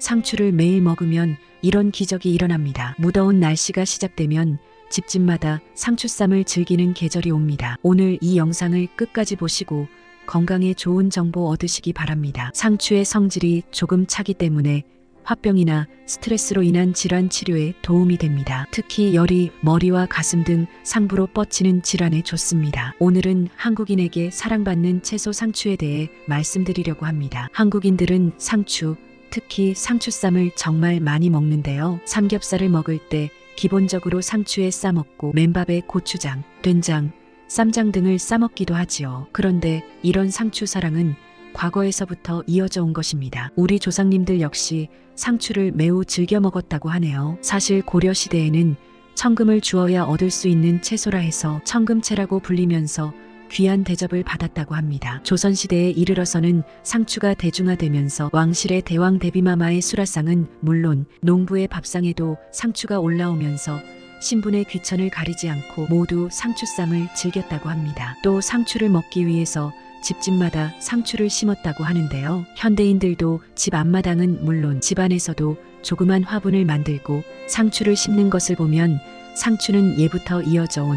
상추를 매일 먹으면 이런 기적이 일어납니다. 무더운 날씨가 시작되면 집집마다 상추쌈을 즐기는 계절이 옵니다. 오늘 이 영상을 끝까지 보시고 건강에 좋은 정보 얻으시기 바랍니다. 상추의 성질이 조금 차기 때문에 화병이나 스트레스로 인한 질환 치료에 도움이 됩니다. 특히 열이, 머리와 가슴 등 상부로 뻗치는 질환에 좋습니다. 오늘은 한국인에게 사랑받는 채소 상추에 대해 말씀드리려고 합니다. 한국인들은 상추, 특히 상추쌈을 정말 많이 먹는데요. 삼겹살을 먹을 때 기본적으로 상추에 싸먹고 맨밥에 고추장, 된장, 쌈장 등을 싸먹기도 하지요. 그런데 이런 상추 사랑은 과거에서부터 이어져 온 것입니다. 우리 조상님들 역시 상추를 매우 즐겨 먹었다고 하네요. 사실 고려시대에는 청금을 주어야 얻을 수 있는 채소라 해서 청금채라고 불리면서 귀한 대접을 받았다고 합니다. 조선시대에 이르러서는 상추가 대중화되면서 왕실의 대왕 대비마마의 수라상은 물론 농부의 밥상에도 상추가 올라오면서 신분의 귀천을 가리지 않고 모두 상추쌈을 즐겼다고 합니다. 또 상추를 먹기 위해서 집집마다 상추를 심었다고 하는데요. 현대인들도 집 앞마당은 물론 집안에서도 조그만 화분을 만들고 상추를 심는 것을 보면 상추는 예부터 이어져 온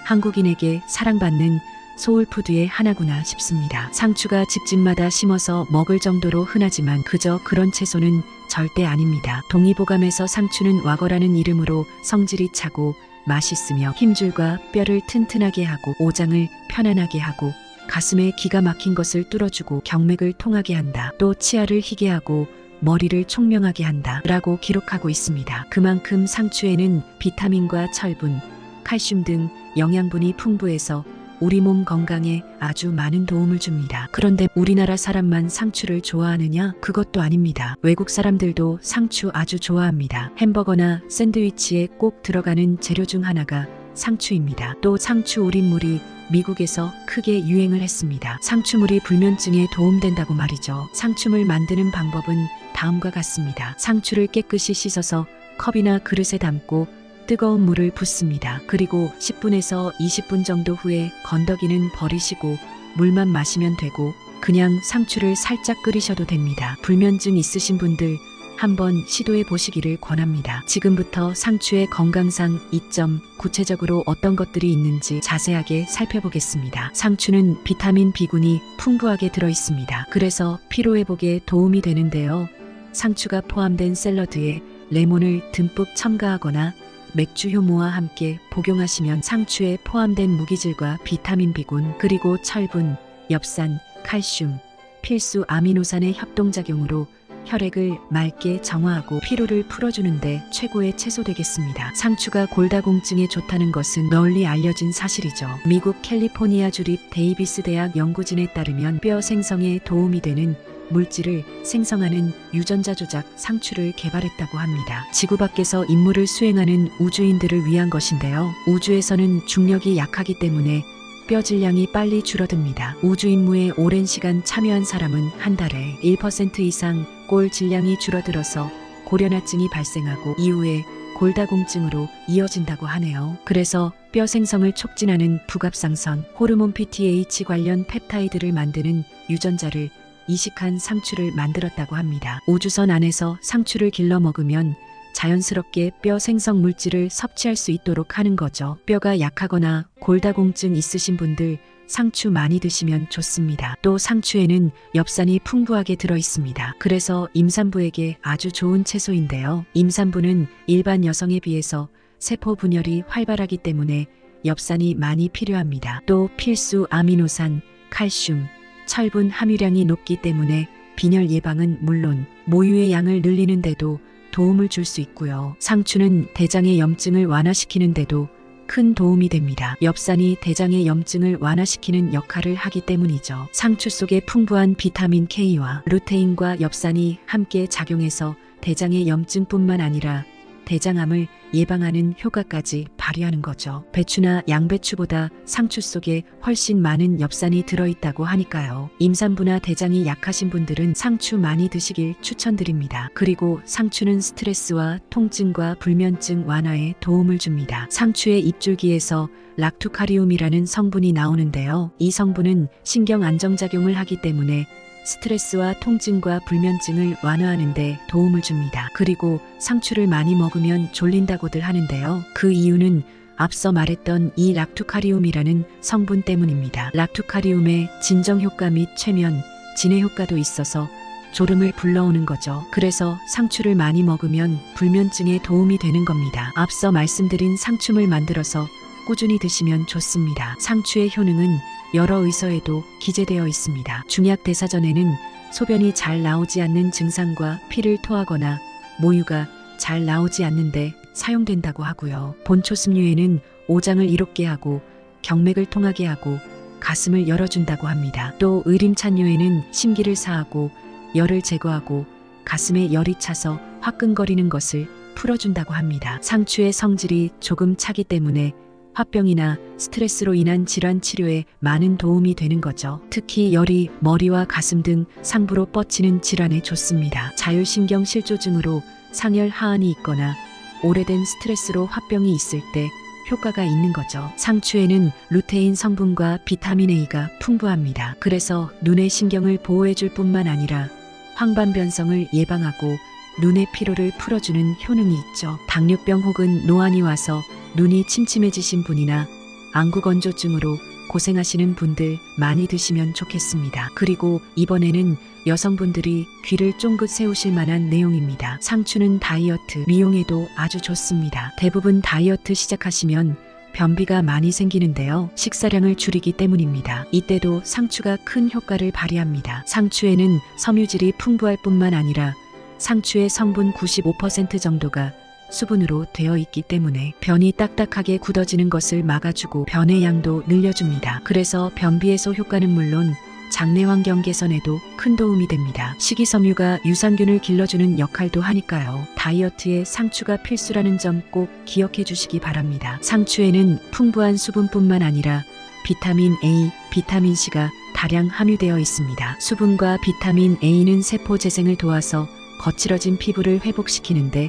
한국인에게 사랑받는 소울푸드의 하나구나 싶습니다. 상추가 집집마다 심어서 먹을 정도로 흔하지만 그저 그런 채소는 절대 아닙니다. 동의보감에서 상추는 와거라는 이름으로 성질이 차고 맛있으며 힘줄과 뼈를 튼튼하게 하고 오장을 편안하게 하고 가슴에 기가 막힌 것을 뚫어주고 경맥을 통하게 한다. 또 치아를 희게 하고 머리를 총명하게 한다. 라고 기록하고 있습니다. 그만큼 상추에는 비타민과 철분, 칼슘 등 영양분이 풍부해서 우리 몸 건강에 아주 많은 도움을 줍니다. 그런데 우리나라 사람만 상추를 좋아하느냐? 그것도 아닙니다. 외국 사람들도 상추 아주 좋아합니다. 햄버거나 샌드위치에 꼭 들어가는 재료 중 하나가 상추입니다. 또 상추 우린물이 미국에서 크게 유행을 했습니다. 상추물이 불면증에 도움된다고 말이죠. 상추물 만드는 방법은 다음과 같습니다. 상추를 깨끗이 씻어서 컵이나 그릇에 담고 뜨거운 물을 붓습니다. 그리고 10분에서 20분 정도 후에 건더기는 버리시고 물만 마시면 되고 그냥 상추를 살짝 끓이셔도 됩니다. 불면증 있으신 분들 한번 시도해 보시기를 권합니다. 지금부터 상추의 건강상 이점, 구체적으로 어떤 것들이 있는지 자세하게 살펴보겠습니다. 상추는 비타민 B군이 풍부하게 들어 있습니다. 그래서 피로회복에 도움이 되는데요. 상추가 포함된 샐러드에 레몬을 듬뿍 첨가하거나 맥주 효모와 함께 복용하시면 상추에 포함된 무기질과 비타민 B군, 그리고 철분, 엽산, 칼슘, 필수 아미노산의 협동작용으로 혈액을 맑게 정화하고 피로를 풀어주는데 최고의 채소 되겠습니다. 상추가 골다공증에 좋다는 것은 널리 알려진 사실이죠. 미국 캘리포니아 주립 데이비스 대학 연구진에 따르면 뼈 생성에 도움이 되는 물질을 생성하는 유전자 조작 상추를 개발했다고 합니다. 지구 밖에서 임무를 수행하는 우주인들을 위한 것인데요. 우주에서는 중력이 약하기 때문에 뼈 질량이 빨리 줄어듭니다. 우주 임무에 오랜 시간 참여한 사람은 한 달에 1% 이상 골 질량이 줄어들어서 고련화증이 발생하고 이후에 골다공증으로 이어진다고 하네요. 그래서 뼈 생성을 촉진하는 부갑상선, 호르몬 PTH 관련 펩타이드를 만드는 유전자를 이식한 상추를 만들었다고 합니다. 우주선 안에서 상추를 길러 먹으면 자연스럽게 뼈 생성 물질을 섭취할 수 있도록 하는 거죠. 뼈가 약하거나 골다공증 있으신 분들 상추 많이 드시면 좋습니다. 또 상추에는 엽산이 풍부하게 들어 있습니다. 그래서 임산부에게 아주 좋은 채소인데요. 임산부는 일반 여성에 비해서 세포 분열이 활발하기 때문에 엽산이 많이 필요합니다. 또 필수 아미노산, 칼슘, 철분 함유량이 높기 때문에 빈혈 예방은 물론 모유의 양을 늘리는 데도 도움을 줄 수 있고요. 상추는 대장의 염증을 완화시키는 데도 큰 도움이 됩니다. 엽산이 대장의 염증을 완화시키는 역할을 하기 때문이죠. 상추 속에 풍부한 비타민 K와 루테인과 엽산이 함께 작용해서 대장의 염증뿐만 아니라 대장암을 예방하는 효과까지 발휘하는 거죠. 배추나 양배추보다 상추 속에 훨씬 많은 엽산이 들어있다고 하니까요. 임산부나 대장이 약하신 분들은 상추 많이 드시길 추천드립니다. 그리고 상추는 스트레스와 통증과 불면증 완화에 도움을 줍니다. 상추의 잎줄기에서 락투카리움이라는 성분이 나오는데요. 이 성분은 신경 안정작용을 하기 때문에 스트레스와 통증과 불면증을 완화하는 데 도움을 줍니다. 그리고 상추를 많이 먹으면 졸린다고들 하는데요. 그 이유는 앞서 말했던 이 락투카리움이라는 성분 때문입니다. 락투카리움의 진정 효과 및 최면, 진해 효과도 있어서 졸음을 불러오는 거죠. 그래서 상추를 많이 먹으면 불면증에 도움이 되는 겁니다. 앞서 말씀드린 상추물 만들어서 꾸준히 드시면 좋습니다. 상추의 효능은 여러 의서에도 기재되어 있습니다. 중약대사전에는 소변이 잘 나오지 않는 증상과 피를 토하거나 모유가 잘 나오지 않는데 사용된다고 하고요. 본초습류에는 오장을 이롭게 하고 경맥을 통하게 하고 가슴을 열어준다고 합니다. 또 의림찬요에는 심기를 사하고 열을 제거하고 가슴에 열이 차서 화끈거리는 것을 풀어준다고 합니다. 상추의 성질이 조금 차기 때문에 화병이나 스트레스로 인한 질환 치료에 많은 도움이 되는 거죠. 특히 열이 머리와 가슴 등 상부로 뻗치는 질환에 좋습니다. 자율신경 실조증으로 상열 하한이 있거나 오래된 스트레스로 화병이 있을 때 효과가 있는 거죠. 상추에는 루테인 성분과 비타민 A가 풍부합니다. 그래서 눈의 신경을 보호해줄 뿐만 아니라 황반변성을 예방하고 눈의 피로를 풀어주는 효능이 있죠. 당뇨병 혹은 노안이 와서 눈이 침침해지신 분이나 안구건조증으로 고생하시는 분들 많이 드시면 좋겠습니다. 그리고 이번에는 여성분들이 귀를 쫑긋 세우실 만한 내용입니다. 상추는 다이어트, 미용에도 아주 좋습니다. 대부분 다이어트 시작하시면 변비가 많이 생기는데요. 식사량을 줄이기 때문입니다. 이때도 상추가 큰 효과를 발휘합니다. 상추에는 섬유질이 풍부할 뿐만 아니라 상추의 성분 95% 정도가 수분으로 되어 있기 때문에 변이 딱딱하게 굳어지는 것을 막아주고 변의 양도 늘려줍니다. 그래서 변비 해소 효과는 물론 장내 환경 개선에도 큰 도움이 됩니다. 식이섬유가 유산균을 길러주는 역할도 하니까요. 다이어트에 상추가 필수라는 점 꼭 기억해 주시기 바랍니다. 상추에는 풍부한 수분뿐만 아니라 비타민 A, 비타민 C가 다량 함유되어 있습니다. 수분과 비타민 A는 세포 재생을 도와서 거칠어진 피부를 회복시키는데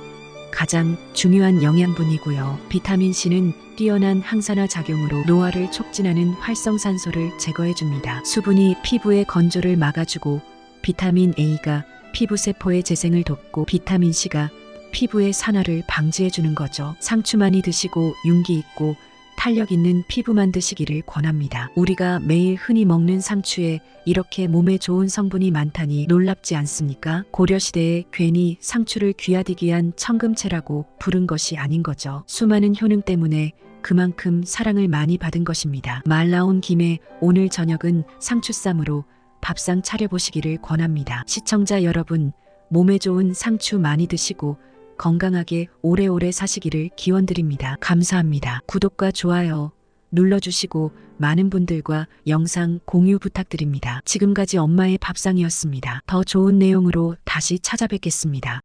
가장 중요한 영양분이고요. 비타민 C는 뛰어난 항산화 작용으로 노화를 촉진하는 활성산소를 제거해줍니다. 수분이 피부의 건조를 막아주고 비타민 A가 피부 세포의 재생을 돕고 비타민 C가 피부의 산화를 방지해주는 거죠. 상추 많이 드시고 윤기 있고 탄력 있는 피부만 드시기를 권합니다. 우리가 매일 흔히 먹는 상추에 이렇게 몸에 좋은 성분이 많다니 놀랍지 않습니까? 고려시대에 괜히 상추를 귀하디기 한 청금채라고 부른 것이 아닌 거죠. 수많은 효능 때문에 그만큼 사랑을 많이 받은 것입니다. 말 나온 김에 오늘 저녁은 상추쌈으로 밥상 차려보시기를 권합니다. 시청자 여러분, 몸에 좋은 상추 많이 드시고 건강하게 오래오래 사시기를 기원드립니다. 감사합니다. 구독과 좋아요 눌러주시고 많은 분들과 영상 공유 부탁드립니다. 지금까지 엄마의 밥상이었습니다. 더 좋은 내용으로 다시 찾아뵙겠습니다.